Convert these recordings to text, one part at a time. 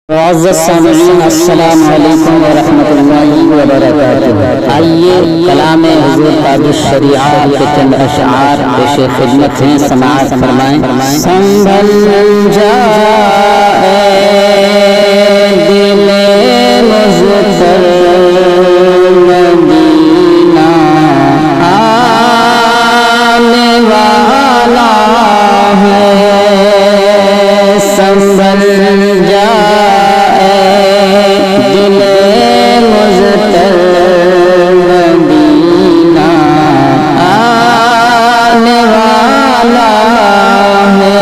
السلام علیکم ورحمۃ اللہ وبرکاتہ۔ آئیے کلام حضور تاج الشریعہ کے چند اشعار پیش خدمت ہیں، سماعت فرمائیں۔ سنبھل جائے دل مضطر مدینہ آنے والا ہے، سنبھل جائے دل مضطر مدینہ آنے والا ہے۔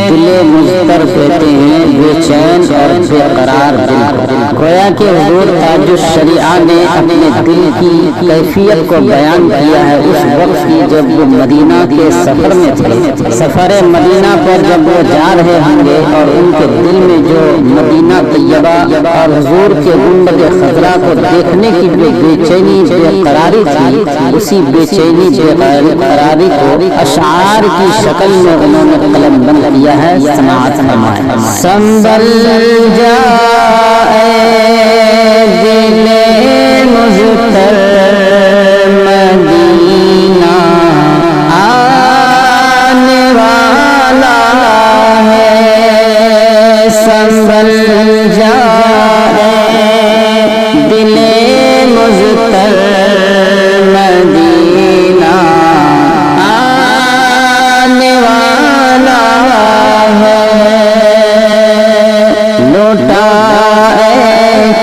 دل مضطر کہتے ہیں بے چین اور بے قرار دل کو۔ گویا کہ حضور تاج الشریعہ نے اپنے دل کی کیفیت کو بیان کیا ہے اس وقت کی جب وہ مدینہ کے سفر میں تھے۔ سفر مدینہ پر جب وہ جا رہے ہوں گے اور ان کے دل میں جو مدینہ طیبہ اور حضور کے گنبد خضرا کو دیکھنے کی جو بے چینی بے قراری تھی، اسی بے چینی بے قراری کو اشعار کی شکل میں انہوں نے قلم بند کیا ہے، سماعت فرمائیں۔ سنبھل جائے دل مضطر مدینہ آنے والا ہے، سنبھل جائے دل مضطر مدینہ آنے والا ہے۔ لوٹا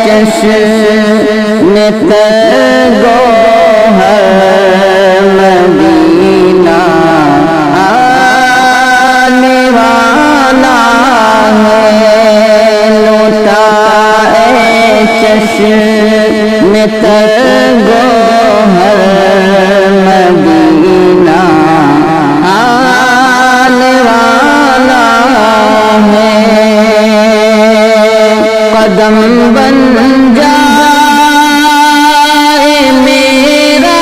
چشم تر گوہر مدینہ آنے والا ہے، لوٹا چشم تر گوہر مدینہ آنے والا ہے۔ قدم بن جائے میرا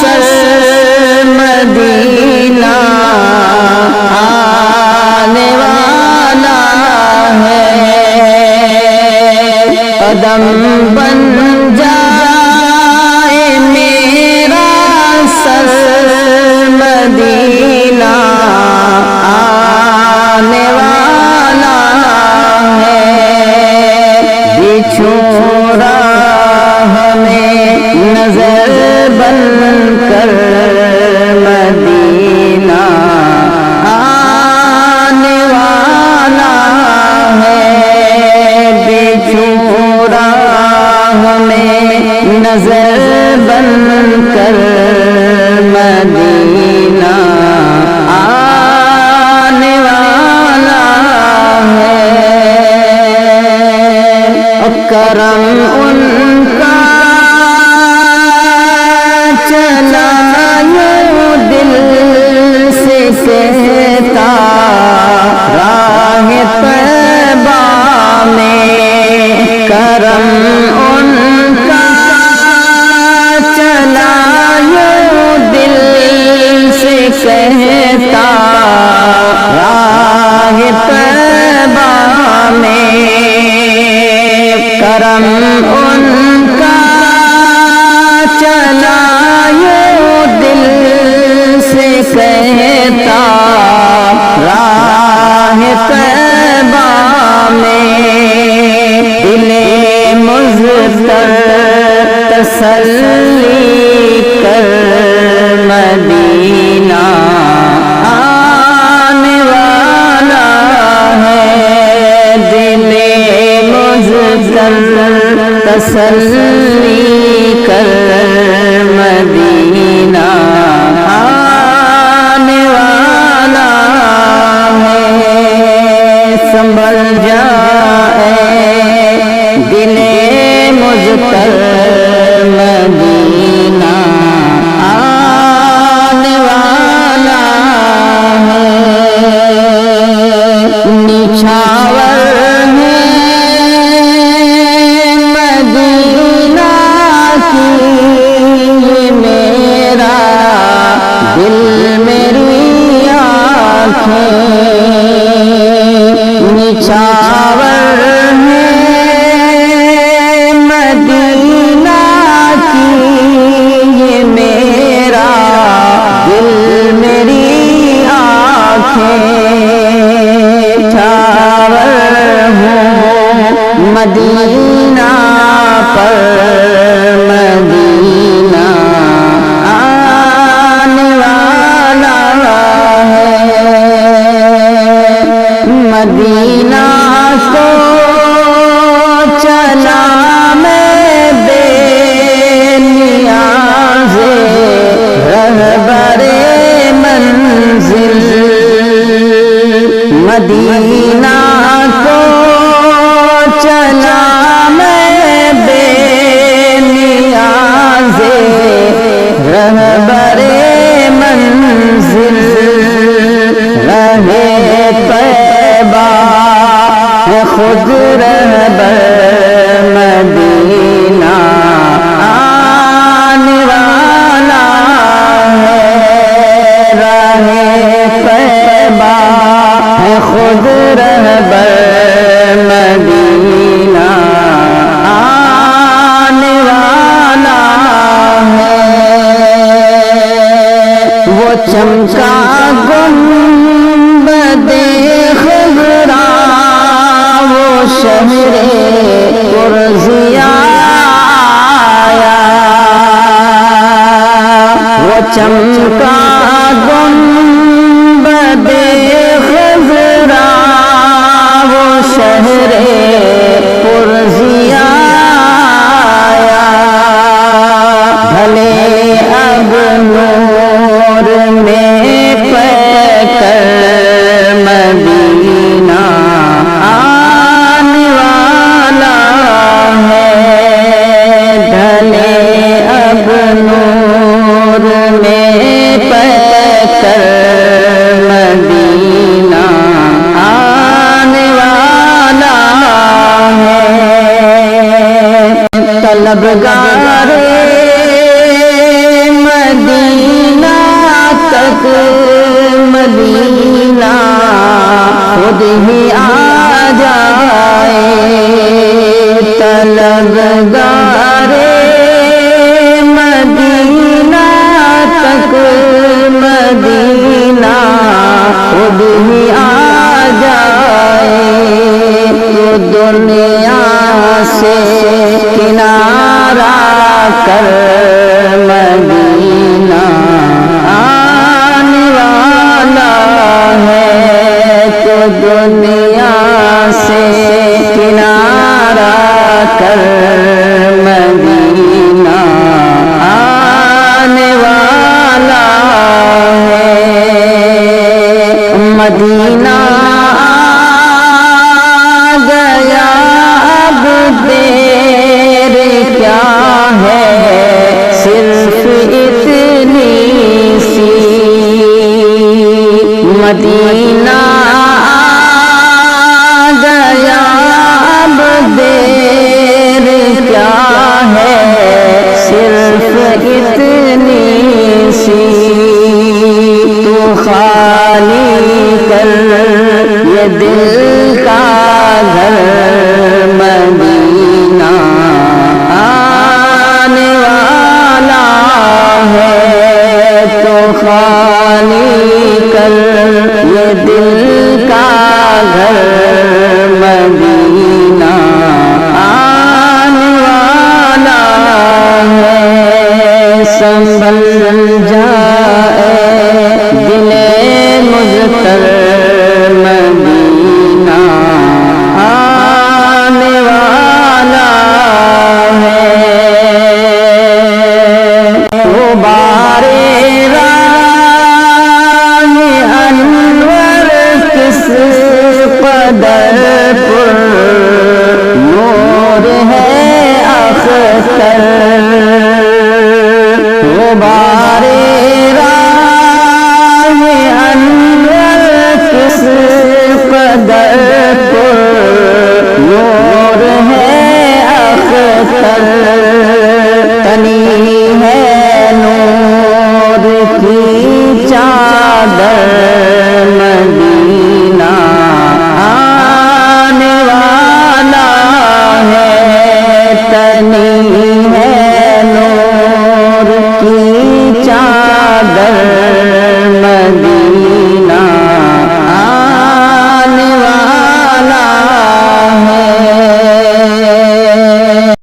سر مدینہ آنے والا ہے، قدم بن جائے میرا سر مدینہ آنے والا ہے۔ چھوڑا ہمیں نظر بن کر مدینہ آنے والا ہے، بچھوڑا ہمیں نظر بن کر مدینہ آنے والا ہے۔ کرم ان کا چلا یوں دل سے کہتا، راہ طیبہ میں کرم ان کا چلا یوں دل سے کہتا، راہ طیبہ میں کرم ان کا چلا یوں دل سے کہتا، راہ طیبہ میں دل مضطر تسلی کر مدینہ آنے والا ہے، دل مضطر تسلی کر مدینہ آنے والا ہے۔ سنبھل جائے دل مضطر مدینہ آنے والا ہے۔ نچھاور میرا دل میری آنکھیں نچھا مدینہ پر مدینہ آنے والا ہے، مدینہ کو چلا میں بے نیاز رہبر منزل، مدینہ کو چلا میں بے نیاز رہبر منزل، رہے طیبہ خود رہبر مدینہ آنے والا ہے، رہے طیبہ خود رہبر مدینہ آنے والا ہے، وہ چمکا گنبد خضرا وہ شہر پرضیا آیا، وہ چمکا گنبد خضرا وہ شہر پرضیا آیا، بھلے اب نور میں پیکر مدینہ آنے والا ہے، بھلے اب نور میں پیکر مدینہ آنے والا ہے، طلبگار مدینہ تک مدینہ خود ہی آ جائے، طلبگار مدینہ تک مدینہ خود ہی آ جائے، تو دنیا سے کنارہ کر مدینہ آنے والا ہے، تو دنیا سے کنارہ کر مدینہ آنے والا ہے، مدینہ آ گیا اب دیر کیا ہے، صرف اتنی سی، مدینہ آ گیا اب دیر کیا ہے، صرف اتنی سی، تو خالی کر یہ دل کا گھر مدینہ آنے والا ہے، تو خالی کر یہ دل کا گھر مدینہ آنے والا ہے، سنبھل جائے دل مضطر مدینہ آنے والا ہے، وہ بارے راہ انور کس قدر پر نور ہے اختر